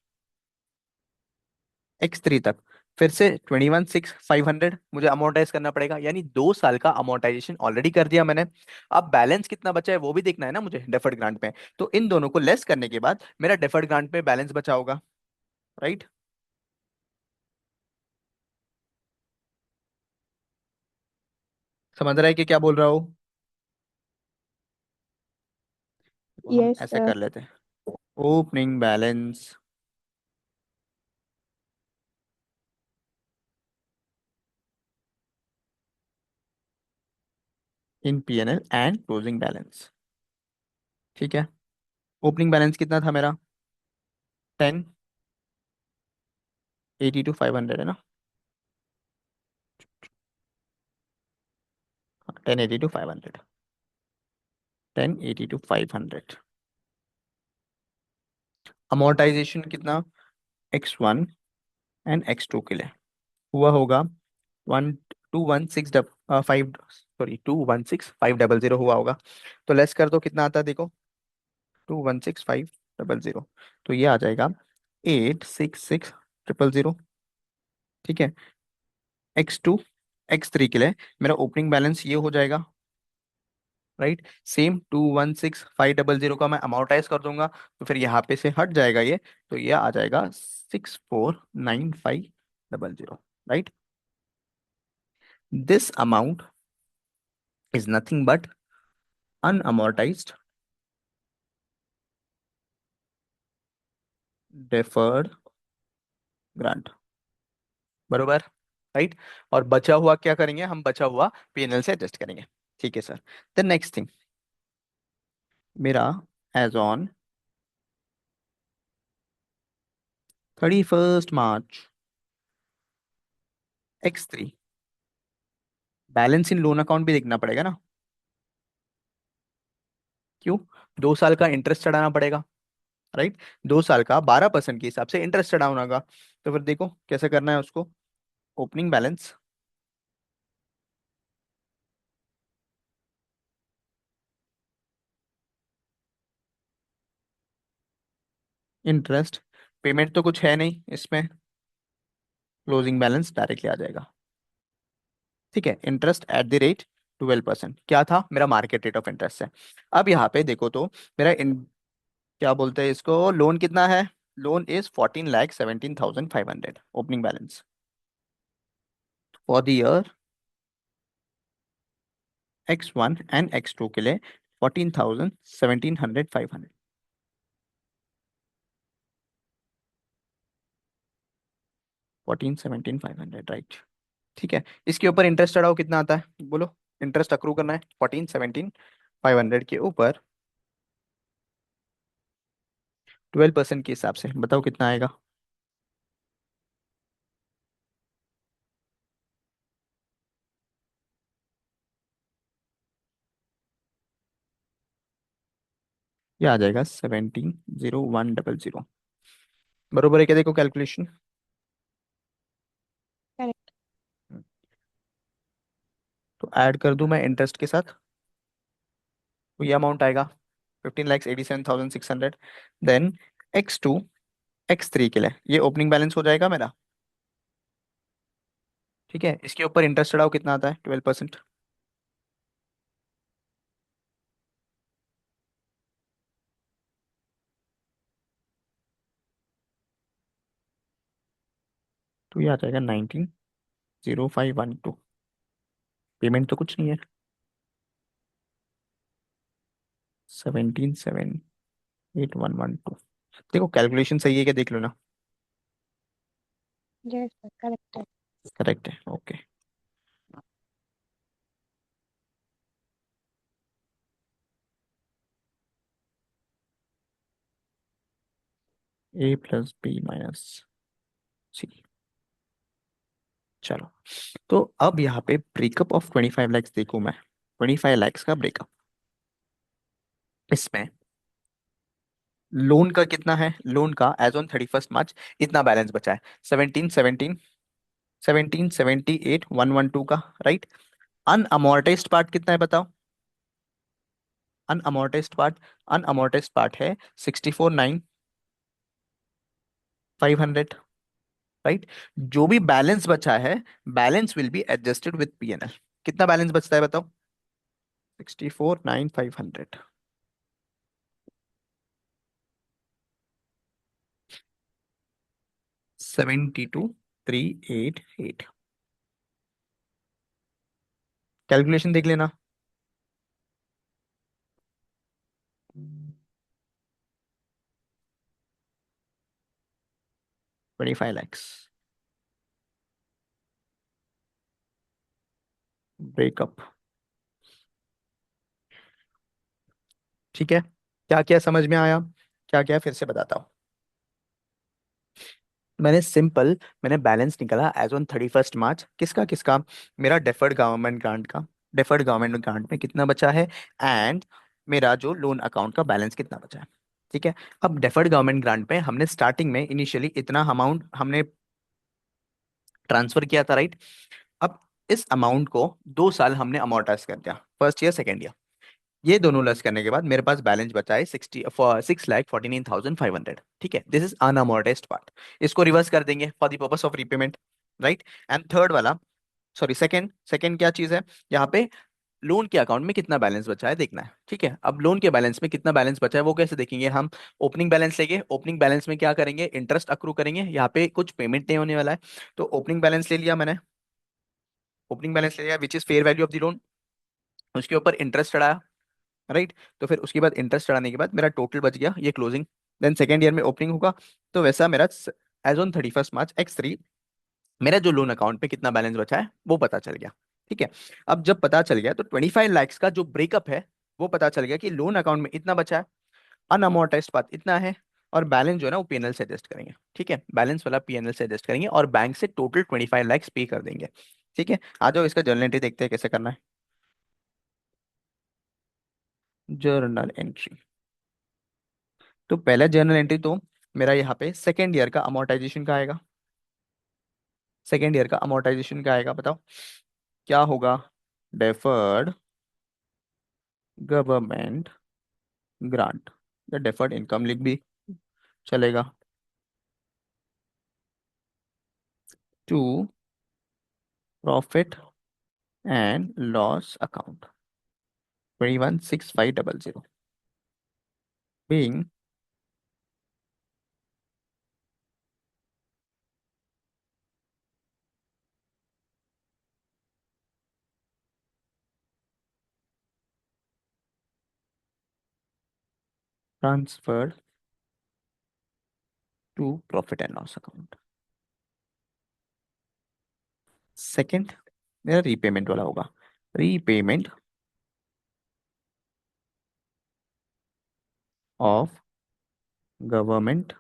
X3 तक फिर से 21,6,500 मुझे अमोर्टाइज करना पड़ेगा, यानी 2 साल का अमोर्टाइजेशन ऑलरेडी कर दिया मैंने। अब बैलेंस कितना बचा है वो भी देखना है ना मुझे डेफर्ड ग्रांट में, तो इन दोनों को लेस करने के बाद मेरा डेफर्ड ग्रांट में बैलेंस बचा होगा, राइट। समझ रहा है कि क्या बोल रहा हूँ, तो हम यस ऐसे सर। कर लेते हैं, opening balance in P&L and closing balance, ठीक है। ओपनिंग बैलेंस कितना था मेरा, 10,82,500 है ना, 10,82,500, 10,82,500। अमोर्टाइजेशन कितना, X1 एंड X2 के लिए हुआ होगा 216,500 हुआ होगा। तो लेस कर दो कितना आता है देखो, 216,500, तो ये आ जाएगा 866,000, ठीक है। X2 X3 के लिए मेरा ओपनिंग बैलेंस ये हो जाएगा, राइट। सेम 216,500 का मैं अमाउंटाइज कर दूंगा, तो फिर यहाँ पे से हट जाएगा ये, तो ये आ जाएगा 649500। Right. This amount is nothing but unamortized deferred grant. बरोबर। राइट। और बचा हुआ क्या करेंगे हम, बचा हुआ पीएनएल से एडजस्ट करेंगे। ठीक है सर। द नेक्स्ट थिंग, मेरा as on 31 March X3, balance in loan account भी देखना पड़ेगा ना। क्यों? 2 साल का इंटरेस्ट चढ़ाना पड़ेगा। राइट। 2 साल का 12% के हिसाब से इंटरेस्ट चढ़ाना होगा। तो फिर देखो कैसे करना है उसको। ओपनिंग बैलेंस, इंटरेस्ट, पेमेंट तो कुछ है नहीं इसमें, क्लोजिंग बैलेंस डायरेक्टली आ जाएगा। ठीक है। इंटरेस्ट एट द रेट 12%, क्या था मेरा मार्केट रेट ऑफ इंटरेस्ट है। अब यहाँ पे देखो तो मेरा क्या बोलते हैं इसको, लोन कितना है। Loan is 14,17,500 opening balance for the year X1 and X2 के लिए 14,17,500। 14,17,500, राइट। ठीक है। इसके ऊपर इंटरेस्ट चढ़ाओ कितना आता है बोलो। इंटरेस्ट अक्रू करना है 14,17,500 के ऊपर 12% के हिसाब से, बताओ कितना आएगा। ये आ जाएगा 17,0100। बरोबर है क्या, देखो कैलकुलेशन। करेक्ट। तो ऐड कर दूं मैं इंटरेस्ट के साथ, तो ये अमाउंट आएगा 15,87,600। देन X2 X3 के लिए ये ओपनिंग बैलेंस हो जाएगा मेरा। ठीक है। इसके ऊपर इंटरेस्ट चढ़ाओ कितना आता है, 12%। तो ये आ जाएगा 19,0512। पेमेंट तो कुछ नहीं है, 17,78,112। देखो कैलकुलेशन सही है क्या, देख लो ना। यस सर, करेक्ट है। करेक्ट है, ओके। A+B-C। चलो, तो अब यहाँ पे ब्रेकअप ऑफ 25 lakhs देखूं मैं। 25 lakhs का ब्रेकअप, इसमें लोन का कितना है, लोन का एज ऑन 31 मार्च इतना बैलेंस बचा है, 17,78,112 का। राइट। अनअमोर्टाइज्ड पार्ट कितना है बताओ। अनअमोर्टाइज्ड पार्ट है 64,9,500। राइट। जो भी बैलेंस बचा है, balance will be adjusted with PNL. कितना बैलेंस बचता है बताओ। 64,9,500। 72,388। कैलकुलेशन देख लेना। 25 lakhs ब्रेकअप। ठीक है। क्या क्या समझ में आया, क्या क्या फिर से बताता हूँ। मैंने बैलेंस निकाला एज ऑन 31 मार्च, किसका किसका, मेरा डेफर्ड गवर्नमेंट ग्रांट का। डेफर्ड गवर्नमेंट ग्रांट में कितना बचा है, एंड मेरा जो लोन अकाउंट का बैलेंस कितना बचा है। ठीक है। अब डेफर्ड गवर्नमेंट ग्रांट में हमने स्टार्टिंग में इनिशियली इतना अमाउंट हमने ट्रांसफर किया था, राइट। अब इस अमाउंट को 2 साल हमने अमोर्टाइज कर दिया, फर्स्ट ईयर सेकेंड ईयर। ये दोनों लेस करने के बाद मेरे पास बैलेंस बचा है 6,49,500। ठीक है। This is unamortized part. इसको रिवर्स कर देंगे for the purpose of repayment. Right. And third वाला, सॉरी सेकंड, सेकंड क्या चीज है यहाँ पे, लोन के अकाउंट में कितना बैलेंस बचा है देखना है। ठीक है, अब लोन के बैलेंस में कितना बैलेंस बचा है वो कैसे देखेंगे हम? ओपनिंग बैलेंस लेंगे, ओपनिंग बैलेंस में क्या करेंगे, इंटरेस्ट अक्रू करेंगे, यहाँ पे कुछ पेमेंट नहीं होने वाला है। तो ओपनिंग बैलेंस ले लिया मैंने, ओपनिंग बैलेंस ले लिया which is fair value of the loan, उसके ऊपर इंटरेस्ट चढ़ाया, राइट। तो फिर उसके बाद इंटरेस्ट चढ़ाने के बाद मेरा टोटल बच गया ये क्लोजिंग। देन सेकेंड ईयर में ओपनिंग होगा, तो वैसा मेरा एज ऑन 31 मार्च X3 मेरा जो लोन अकाउंट में कितना बैलेंस बचा है वो पता चल गया। ठीक है, अब जब पता चल गया तो 25 lakhs का जो ब्रेकअप है वो पता चल गया कि लोन अकाउंट में इतना बचा है, अनअमोर्टाइज्ड पार्ट इतना है, और बैलेंस जो है ना वो पीएनएल से एडजस्ट करेंगे। ठीक है, बैलेंस वाला पीएनएल से एडजस्ट करेंगे और बैंक से टोटल 25 lakhs पे कर देंगे। ठीक है, आ जाओ इसका जर्नल एंट्री देखते हैं कैसे करना है। जर्नल एंट्री, तो पहला जर्नल एंट्री तो मेरा यहाँ पे सेकेंड ईयर का अमोर्टाइजेशन का आएगा। सेकेंड ईयर का अमोर्टाइजेशन का आएगा, बताओ क्या होगा? डेफर्ड गवर्नमेंट ग्रांट, या डेफर्ड इनकम लिख भी चलेगा, to profit and loss account 216500 being transferred to profit and loss account। Second मेरा रीपेमेंट वाला होगा, repayment of government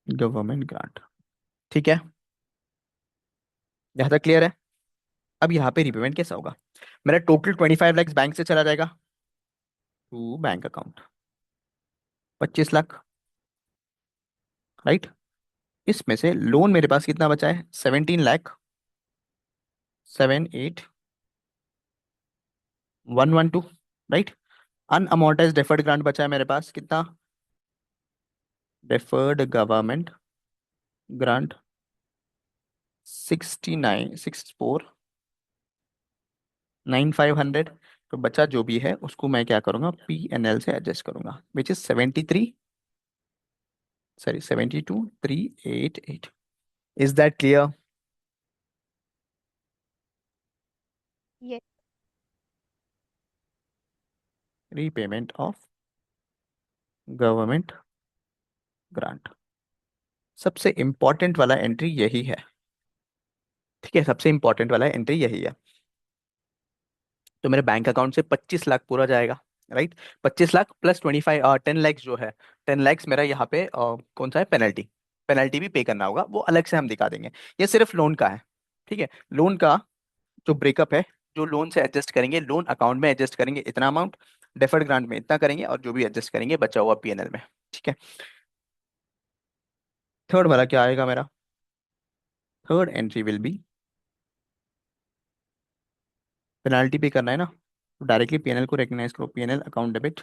government grant. ठीक है, यहाँ तक क्लियर है? अब यहाँ पे रीपेमेंट कैसा होगा? मेरा टोटल 25 lakhs बैंक से चला जाएगा to bank account, 25 lakh, right. इसमें से लोन मेरे पास कितना बचा है? 17,78,112, राइट। अनअमोर्टाइज डेफर्ड ग्रांट बचा है मेरे पास कितना? Deferred government grant 69,64,9,500। तो बचा जो भी है उसको मैं क्या करूंगा, PNL से एडजस्ट करूंगा, which is 73, sorry 72,388। Is that clear? Yes. Repayment of government grant, सबसे इंपॉर्टेंट वाला एंट्री यही है। ठीक है, सबसे इंपॉर्टेंट वाला एंट्री यही है। तो मेरे बैंक अकाउंट से 25 लाख पूरा जाएगा, राइट। 25 लाख प्लस 10 lakhs जो है, 10 lakhs मेरा यहाँ पे कौन सा है, पेनल्टी। पेनल्टी भी पे करना होगा, वो अलग से हम दिखा देंगे। ये सिर्फ लोन का है। ठीक है, लोन का जो ब्रेकअप है, जो लोन से एडजस्ट करेंगे, लोन अकाउंट में एडजस्ट करेंगे इतना अमाउंट, डेफर्ड ग्रांट में इतना करेंगे, और जो भी एडजस्ट करेंगे बचा हुआ पीएनएल में। ठीक है, थर्ड वाला क्या आएगा मेरा? Third entry will be, penalty pay करना है ना, तो डायरेक्टली पीएनएल को रिकग्नाइज करो, PNL account debit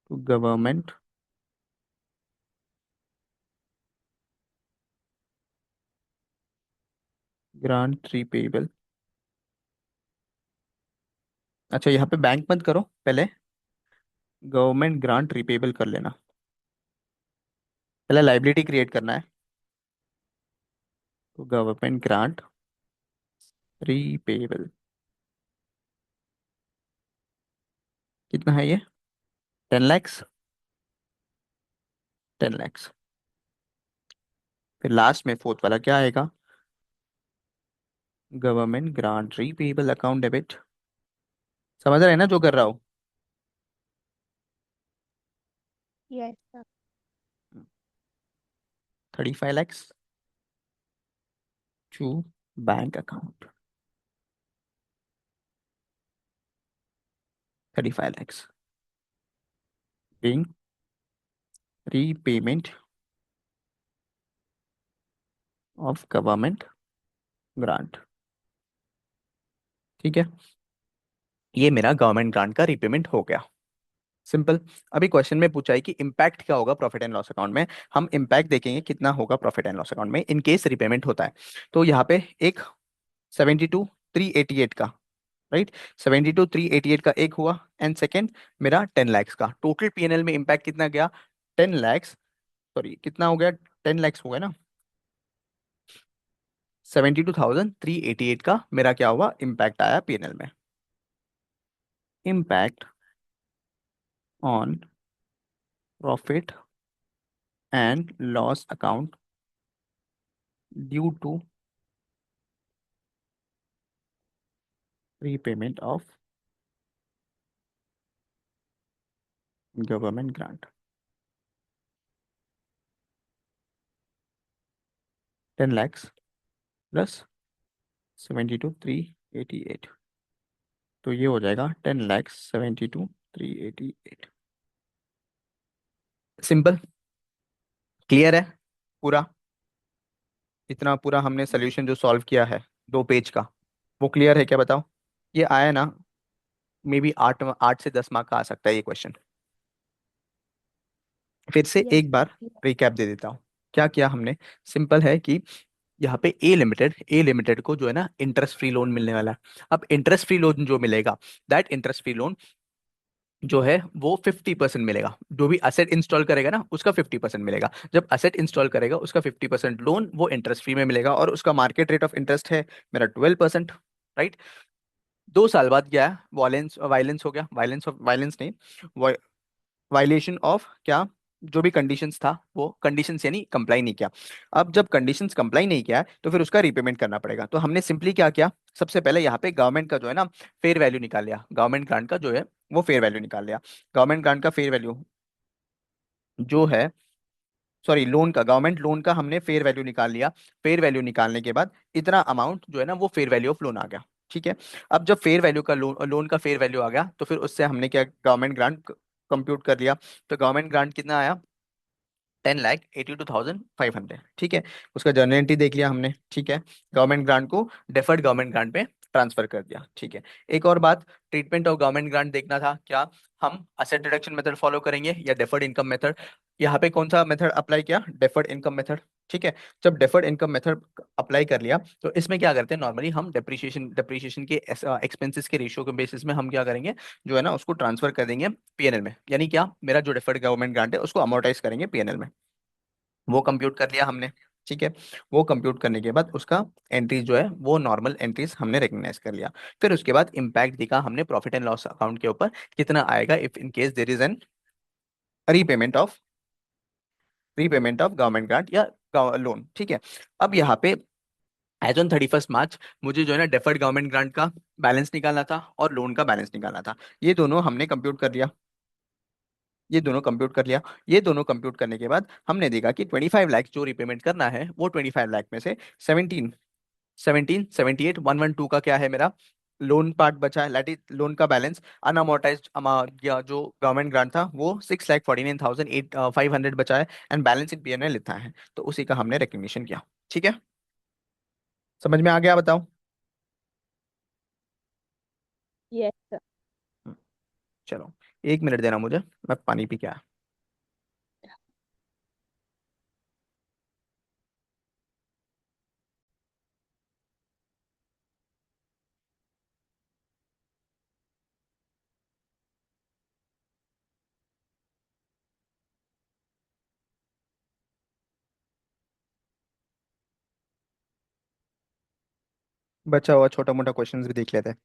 to government grant repayable. अच्छा, यहाँ पे बैंक मत करो, पहले गवर्नमेंट ग्रांट रीपेबल कर लेना, पहले लाइबिलिटी क्रिएट करना है। तो गवर्नमेंट ग्रांट रीपेबल कितना है ये? 10 lakhs, 10 lakhs। फिर लास्ट में फोर्थ वाला क्या आएगा? Government grant repayable account debit. समझ रहे हैं ना जो कर रहा हो? Yes, sir. 35 lakhs to bank account, 35 lakhs being repayment of government grant। ठीक है, ये मेरा गवर्नमेंट ग्रांट का रीपेमेंट हो गया। सिंपल। अभी क्वेश्चन में पूछा है कि इम्पैक्ट क्या होगा प्रॉफिट एंड लॉस अकाउंट में। हम इम्पैक्ट देखेंगे कितना होगा प्रॉफिट एंड लॉस अकाउंट में इन केस रीपेमेंट होता है। तो यहाँ पे एक 72,388 का, राइट, 72,388 का एक हुआ, एंड सेकेंड मेरा 10 लाख का। टोटल पीएनएल में इम्पैक्ट कितना गया? 10 लाख, सॉरी कितना हो गया, 10 लाख हो गया ना। 72,388 का मेरा क्या हुआ, इम्पैक्ट आया पीएनएल में। Impact on profit and loss account due to repayment of government grant. 10 lakh plus 72,388, तो ये हो जाएगा 10,72,388। सिंपल, क्लियर है पूरा? इतना पूरा हमने सोल्यूशन जो सॉल्व किया है 2 पेज का, वो क्लियर है क्या बताओ? ये आया ना, मे बी 8 से 10 मार्क का आ सकता है ये क्वेश्चन। फिर से यस। एक बार रिकैप दे देता हूँ क्या किया हमने। सिंपल है कि यहाँ पे ए लिमिटेड को जो है ना इंटरेस्ट फ्री लोन मिलने वाला है। अब इंटरेस्ट फ्री लोन जो मिलेगा, दैट इंटरेस्ट फ्री लोन जो है वो 50% मिलेगा। जो भी असेट इंस्टॉल करेगा ना उसका 50% मिलेगा। जब असेट इंस्टॉल करेगा उसका 50% लोन वो इंटरेस्ट फ्री में मिलेगा, और उसका मार्केट रेट ऑफ इंटरेस्ट है मेरा 12%, राइट। 2 साल बाद क्या है, वायलेंस वायलेंस हो गया, वायलेंस ऑफ वायलेंस नहीं, वायलेशन ऑफ क्या, जो भी कंडीशंस था वो कंडीशंस यानी कंप्लाई नहीं किया। अब जब कंडीशंस कंप्लाई नहीं किया तो फिर उसका रीपेमेंट करना पड़ेगा। तो हमने सिंपली क्या किया, सबसे पहले यहाँ पे गवर्नमेंट का जो है ना फेयर वैल्यू निकाल लिया, गवर्नमेंट ग्रांट का जो है वो फेयर वैल्यू निकाल लिया। गवर्नमेंट ग्रांट का फेयर वैल्यू जो है, सॉरी लोन का, गवर्नमेंट लोन का हमने फेयर वैल्यू निकाल लिया। फेयर वैल्यू निकालने के बाद इतना अमाउंट जो है ना वो फेयर वैल्यू ऑफ लोन आ गया। ठीक है। अब जब फेयर वैल्यू का लोन का फेयर वैल्यू आ गया तो फिर उससे हमने क्या, गवर्नमेंट ग्रांट कंप्यूट कर लिया। तो गवर्नमेंट ग्रांट कितना आया, 10,82,500। ठीक है। उसका जर्नल एंट्री देख लिया हमने। ठीक है। गवर्नमेंट ग्रांट को डेफर्ड गवर्नमेंट ग्रांट पे ट्रांसफर कर दिया। ठीक है। एक और बात, ट्रीटमेंट ऑफ गवर्नमेंट ग्रांट देखना था, क्या हम असेट रिडक्शन मेथड फॉलो करेंगे या डेफर्ड इनकम मेथड। यहाँ पे कौन सा मेथड अप्लाई किया, डेफर्ड इनकम मेथड। ठीक है। जब डेफर्ड इनकम मेथड अप्लाई कर लिया तो इसमें क्या करते हैं, नॉर्मली हम डिप्रिशिएशन के एक्सपेंसेस के रेशियो के बेसिस में हम क्या करेंगे, जो है ना उसको ट्रांसफर कर देंगे पीएनएल में। यानी क्या, मेरा जो डेफर्ड गवर्नमेंट ग्रांट है उसको अमोर्टाइज करेंगे पीएनएल में। वो कंप्यूट कर लिया हमने। ठीक है। वो कंप्यूट करने के बाद उसका एंट्रीज जो है वो नॉर्मल एंट्रीज हमने रिकग्नाइज कर लिया। फिर उसके बाद इम्पैक्ट दिखा हमने प्रॉफिट एंड लॉस अकाउंट के ऊपर कितना आएगा if in case there is an repayment of government grant या लोन। ठीक है। अब यहाँ पे एज ऑन 31 मार्च मुझे जो है ना डेफर्ड गवर्नमेंट ग्रांट का बैलेंस निकालना था और लोन का बैलेंस निकालना था। ये दोनों हमने कंप्यूट कर लिया। ये दोनों कंप्यूट करने के बाद हमने देखा कि 25 लाख जो रिपेमेंट करना है वो 25 लाख में से 78 का क्या है मेरा लोन पार्ट बचा है, लाइट लोन का बैलेंस अनअमोर्टाइज या जो गवर्नमेंट ग्रांट था वो 6,49,500 बचा है, एंड बैलेंस इन पीएनएल लिखा है। तो उसी का हमने रिकग्निशन किया। ठीक है। समझ में आ गया बताओ? Yes sir. हम्म, चलो 1 मिनट देना मुझे, मैं पानी पी के आया। बचा हुआ छोटा मोटा क्वेश्चंस भी देख लेते हैं।